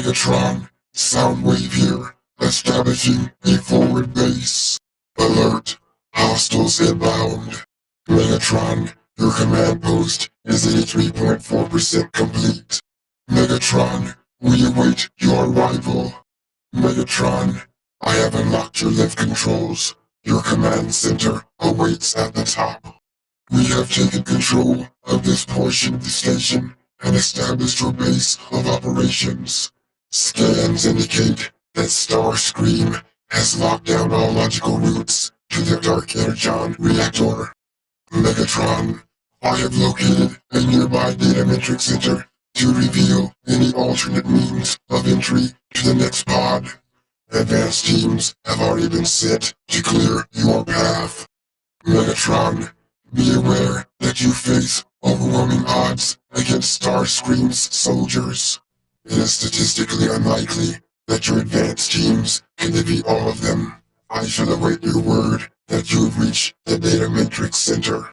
Megatron, Soundwave here, establishing a forward base. Alert, hostiles inbound. Megatron, your command post is 83.4% complete. Megatron, we await your arrival. Megatron, I have unlocked your lift controls. Your command center awaits at the top. We have taken control of this portion of the station and established your base of operations. Scans indicate that Starscream has locked down all logical routes to the Dark Energon reactor. Megatron, I have located a nearby data metric center to reveal any alternate means of entry to the next pod. Advanced teams have already been sent to clear your path. Megatron, be aware that you face overwhelming odds against Starscream's soldiers. It is statistically unlikely that your advanced teams can defeat all of them. I shall await your word that you have reached the data matrix center.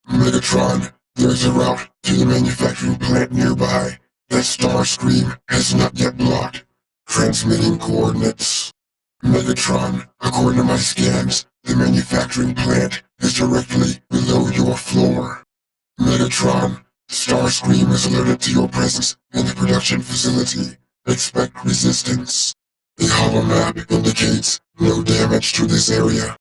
Megatron, there's a route to the manufacturing plant nearby that Starscream has not yet blocked. Transmitting coordinates. Megatron, according to my scans, the manufacturing plant is directly below your floor. Megatron, Starscream is alerted to your presence in the production facility. Expect resistance. The holomap indicates no damage to this area.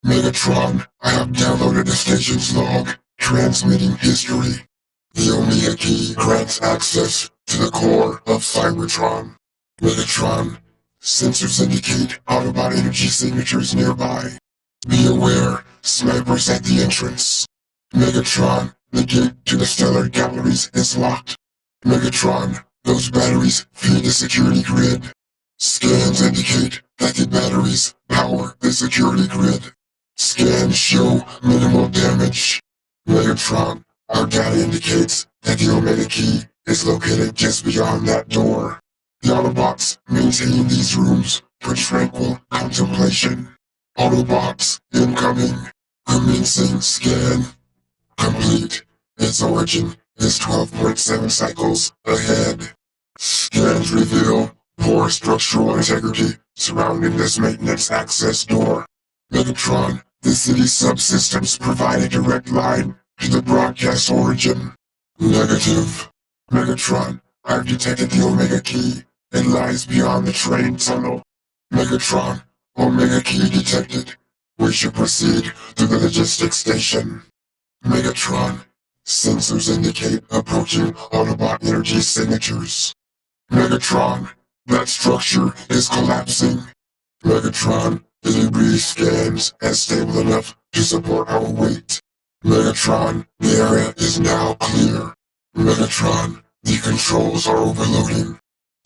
Megatron, I have downloaded the station's log, transmitting history. The Omega Key grants access to the core of Cybertron. Megatron, sensors indicate Autobot energy signatures nearby. Be aware, snipers at the entrance. Megatron, the gate to the stellar galleries is locked. Megatron, those batteries feed the security grid. Scans indicate that the batteries power the security grid. Scans show minimal damage. Megatron, our data indicates that the Omega Key is located just beyond that door. The Autobots maintain these rooms for tranquil contemplation. Autobots incoming. Commencing scan. Complete. Its origin is 12.7 cycles ahead. Scans reveal poor structural integrity surrounding this maintenance access door. Megatron, the city's subsystems provide a direct line to the broadcast origin. Negative. Megatron, I've detected the Omega Key. It lies beyond the train tunnel. Megatron, Omega Key detected. We should proceed to the logistics station. Megatron, sensors indicate approaching Autobot energy signatures. Megatron, that structure is collapsing. Megatron, the debris scans as stable enough to support our weight. Megatron, the area is now clear. Megatron, the controls are overloading.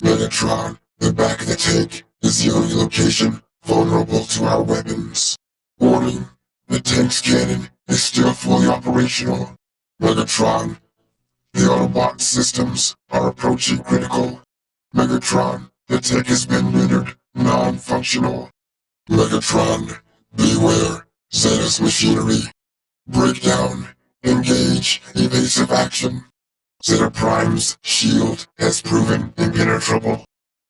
Megatron, the back of the tank is the only location vulnerable to our weapons. Warning, the tank's cannon is still fully operational. Megatron, the Autobot systems are approaching critical. Megatron, the tank has been rendered non-functional. Megatron, beware, Zeta's machinery. Breakdown, engage, evasive action. Zeta Prime's shield has proven impenetrable.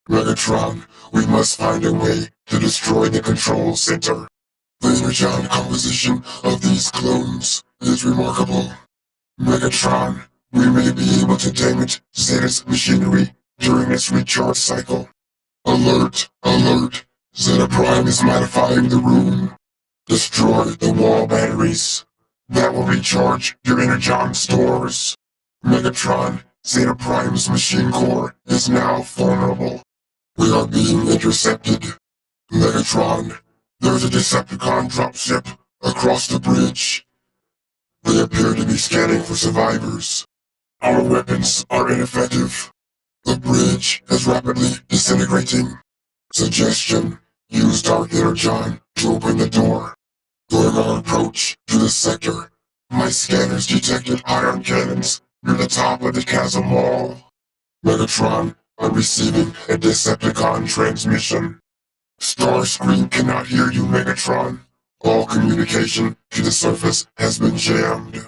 Megatron, we must find a way to destroy the control center. The energon composition of these clones is remarkable. Megatron, we may be able to damage Zeta's machinery during its recharge cycle. Alert, alert, Zeta Prime is modifying the room. Destroy the wall batteries. That will recharge your energon stores. Megatron, Zeta Prime's machine core is now vulnerable. We are being intercepted. Megatron, there's a Decepticon dropship across the bridge. They appear to be scanning for survivors. Our weapons are ineffective. The bridge is rapidly disintegrating. Suggestion, use Dark Energon to open the door. During our approach to the sector, my scanners detected ion cannons near the top of the chasm wall. Megatron, I'm receiving a Decepticon transmission. Starscream cannot hear you, Megatron. All communication to the surface has been jammed.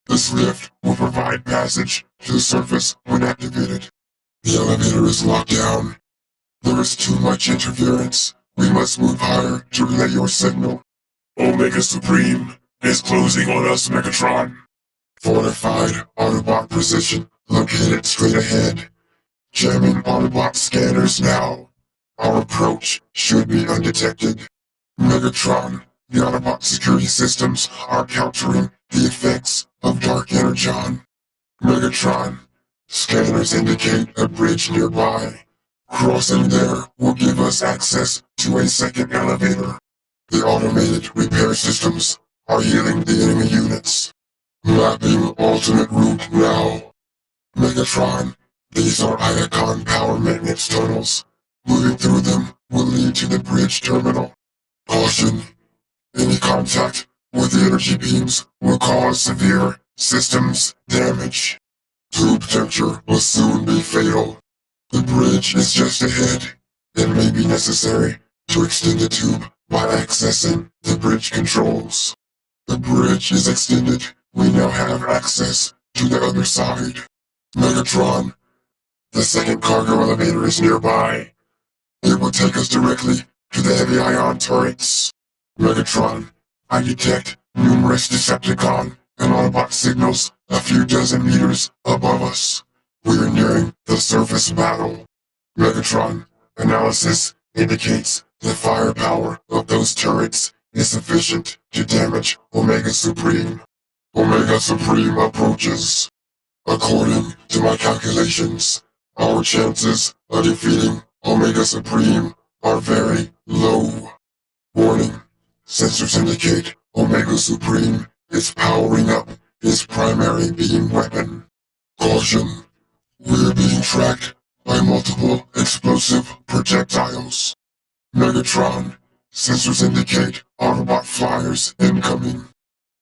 This lift will provide passage to the surface when activated. The elevator is locked down. There is too much interference. We must move higher to relay your signal. Omega Supreme is closing on us, Megatron. Fortified Autobot precision located straight ahead. Jamming Autobot scanners now. Our approach should be undetected. Megatron, the Autobot security systems are countering the effects of Dark Energon. Megatron, scanners indicate a bridge nearby. Crossing there will give us access to a second elevator. The automated repair systems are healing the enemy units. Mapping alternate route now. Megatron, these are Iacon power maintenance tunnels. Moving through them will lead to the bridge terminal. Caution, any contact with the energy beams will cause severe systems damage. Tube temperature will soon be fatal. The bridge is just ahead. It may be necessary to extend the tube by accessing the bridge controls. The bridge is extended. We now have access to the other side. Megatron, the second cargo elevator is nearby. It will take us directly to the heavy ion turrets. Megatron, I detect numerous Decepticon and Autobot signals a few dozen meters above us. We are nearing the surface battle. Megatron, analysis indicates the firepower of those turrets is sufficient to damage Omega Supreme. Omega Supreme approaches. According to my calculations, our chances of defeating Omega Supreme are very low. Warning, sensors indicate Omega Supreme is powering up his primary beam weapon. Caution, we're being tracked by multiple explosive projectiles. Megatron, sensors indicate Autobot flyers incoming.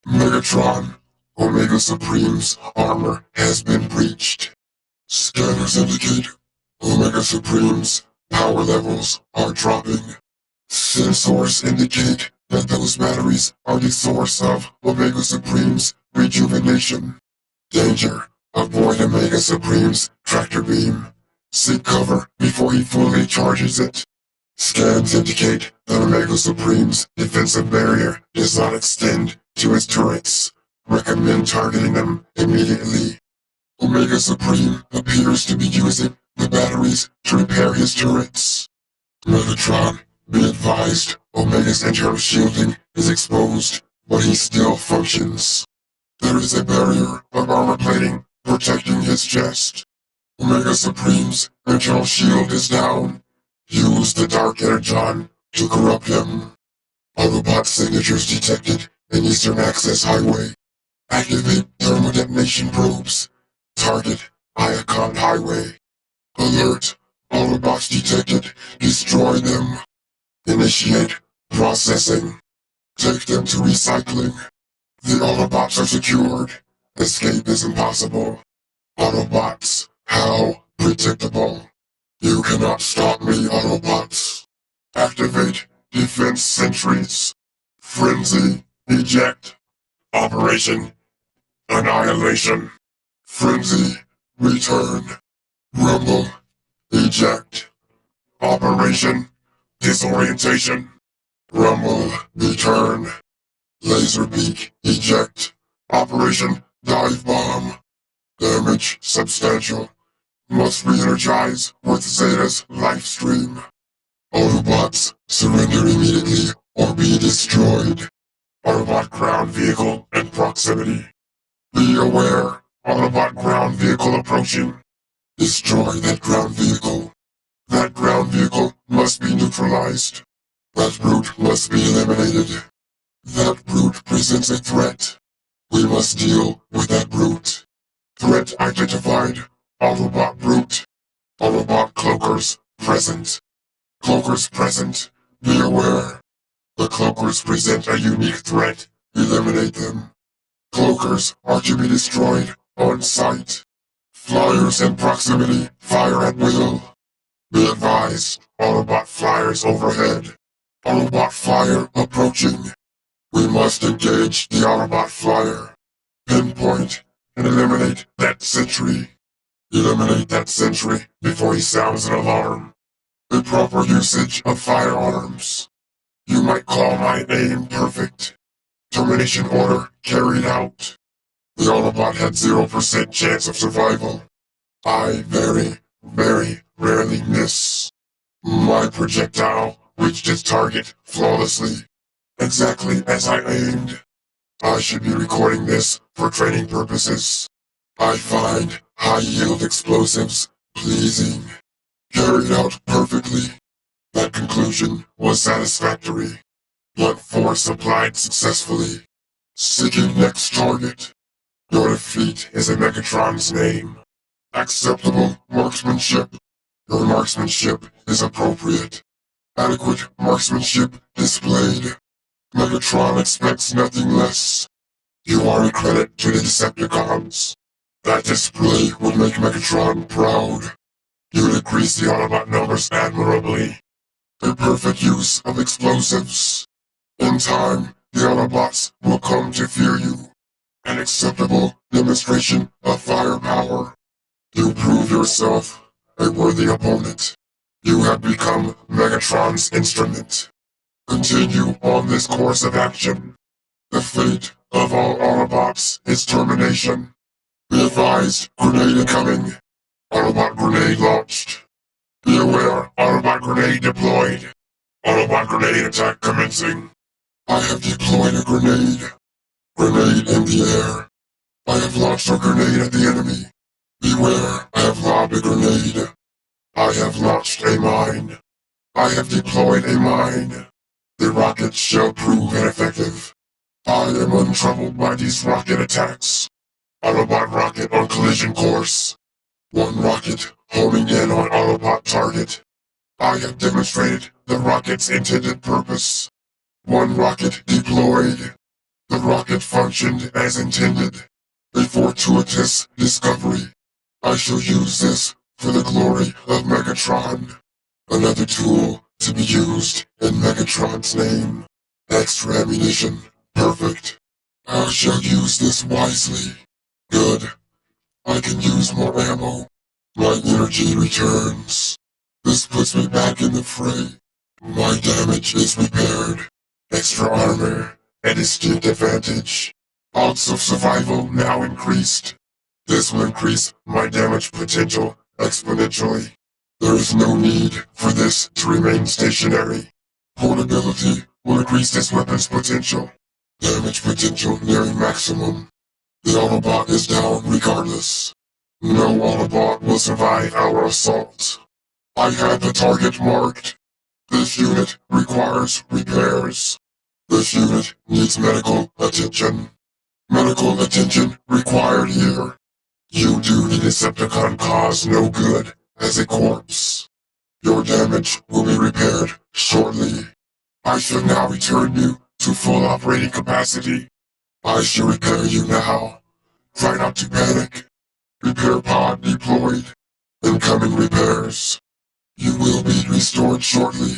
Megatron, Omega Supreme's armor has been breached. Scanners indicate Omega Supreme's power levels are dropping. Sensors indicate that those batteries are the source of Omega Supreme's rejuvenation. Danger, avoid Omega Supreme's tractor beam. Seek cover before he fully charges it. Scans indicate that Omega Supreme's defensive barrier does not extend to his turrets. Recommend targeting them immediately. Omega Supreme appears to be using the batteries to repair his turrets. Megatron, be advised, Omega's internal shielding is exposed, but he still functions. There is a barrier of armor plating protecting his chest. Omega Supreme's internal shield is down. Use the Dark Energon to corrupt him. Autobot signatures detected in Eastern Access Highway. Activate thermal detonation probes. Target Iacon Highway. Alert, Autobots detected. Destroy them. Initiate processing. Take them to recycling. The Autobots are secured. Escape is impossible. Autobots, how predictable. You cannot stop me, Autobots. Activate defense sentries. Frenzy, eject. Operation Annihilation. Frenzy, return. Rumble, eject. Operation Disorientation. Rumble, return. Laserbeak, eject. Operation Dive Bomb. Damage substantial. Must re-energize with Zeta's life stream. Autobots, surrender immediately or be destroyed. Autobot ground vehicle in proximity. Be aware, Autobot ground vehicle approaching. Destroy that ground vehicle. That ground vehicle must be neutralized. That brute must be eliminated. That brute presents a threat. We must deal with that brute. Threat identified. Autobot brute. Autobot cloakers present. Cloakers present. Be aware. The cloakers present a unique threat. Eliminate them. Cloakers are to be destroyed on sight. Flyers in proximity fire at will. Be advised, Autobot flyers overhead. Autobot flyer approaching. We must engage the Autobot flyer. Pinpoint and eliminate that sentry. Eliminate that sentry before he sounds an alarm. a proper usage of firearms. You might call my aim perfect. Termination order carried out. The Autobot had 0% chance of survival. I very, very rarely miss. My projectile reached its target flawlessly, exactly as I aimed. I should be recording this for training purposes. I find high-yield explosives pleasing. Carried out perfectly. That conclusion was satisfactory. Blunt force applied successfully. Seeking next target. Your defeat is in Megatron's name. Acceptable marksmanship. Your marksmanship is appropriate. Adequate marksmanship displayed. Megatron expects nothing less. You are a credit to the Decepticons. That display would make Megatron proud. You decrease the Autobot numbers admirably. A perfect use of explosives. In time, the Autobots will come to fear you. An acceptable demonstration of firepower. You prove yourself a worthy opponent. You have become Megatron's instrument. Continue on this course of action. The fate of all Autobots is termination. Be advised, grenade incoming. Autobot grenade launched. Be aware, Autobot grenade deployed. Autobot grenade attack commencing. I have deployed a grenade. Grenade in the air. I have launched a grenade at the enemy. Beware, I have lobbed a grenade. I have launched a mine. I have deployed a mine. The rocket shall prove ineffective. I am untroubled by these rocket attacks. Autobot rocket on collision course. One rocket homing in on Autobot target. I have demonstrated the rocket's intended purpose. One rocket deployed. The rocket functioned as intended. A fortuitous discovery. I shall use this for the glory of Megatron. Another tool to be used in Megatron's name. Extra ammunition. Perfect. I shall use this wisely. Good. I can use more ammo. My energy returns. This puts me back in the fray. My damage is repaired. Extra armor. A distinct advantage. Odds of survival now increased. This will increase my damage potential exponentially. There is no need for this to remain stationary. Portability will increase this weapon's potential. Damage potential nearing maximum. The Autobot is down regardless. No Autobot will survive our assault. I had the target marked. This unit requires repairs. This unit needs medical attention. Medical attention required here. You do the Decepticon cause no good as a corpse. Your damage will be repaired shortly. I shall now return you to full operating capacity. I shall repair you now. Try not to panic. Repair pod deployed. Incoming repairs. You will be restored shortly.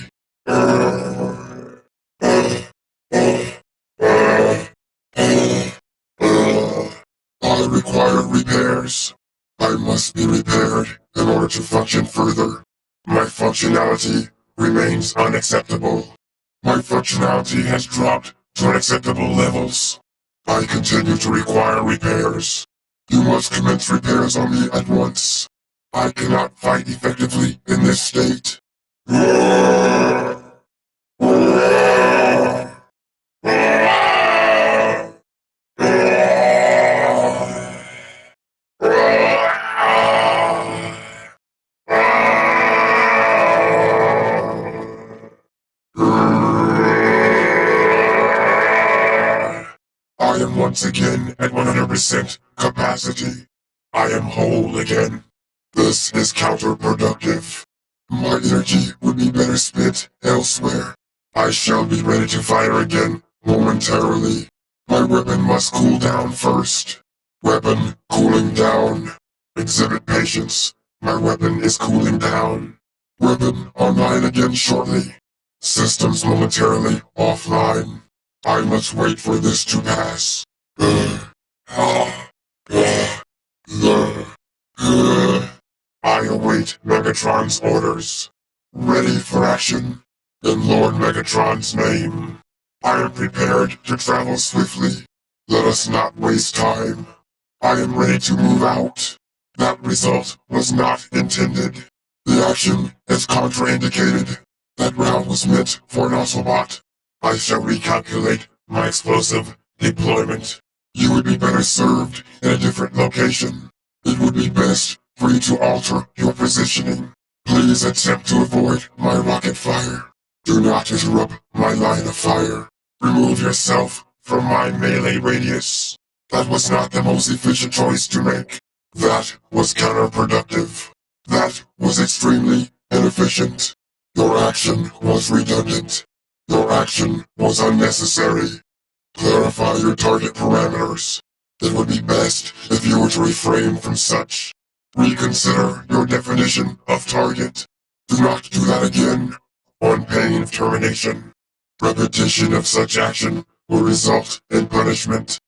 I require repairs. I must be repaired in order to function further. My functionality remains unacceptable. My functionality has dropped to unacceptable levels. I continue to require repairs. You must commence repairs on me at once. I cannot fight effectively in this state. I am once again at 100% capacity. I am whole again. This is counterproductive. My energy would be better spent elsewhere. I shall be ready to fire again momentarily. My weapon must cool down first. Weapon cooling down. Exhibit patience. My weapon is cooling down. Weapon online again shortly. Systems momentarily offline. I must wait for this to pass. I await Megatron's orders. ready for action. In Lord Megatron's name, I am prepared to travel swiftly. Let us not waste time. I am ready to move out. That result was not intended. The action is contraindicated. That round was meant for an Autobot. I shall recalculate my explosive deployment. You would be better served in a different location. It would be best for you to alter your positioning. Please attempt to avoid my rocket fire. Do not interrupt my line of fire. Remove yourself from my melee radius. That was not the most efficient choice to make. That was counterproductive. That was extremely inefficient. Your action was redundant. Your action was unnecessary. Clarify your target parameters. It would be best if you were to refrain from such. Reconsider your definition of target. Do not do that again, on pain of termination. Repetition of such action will result in punishment.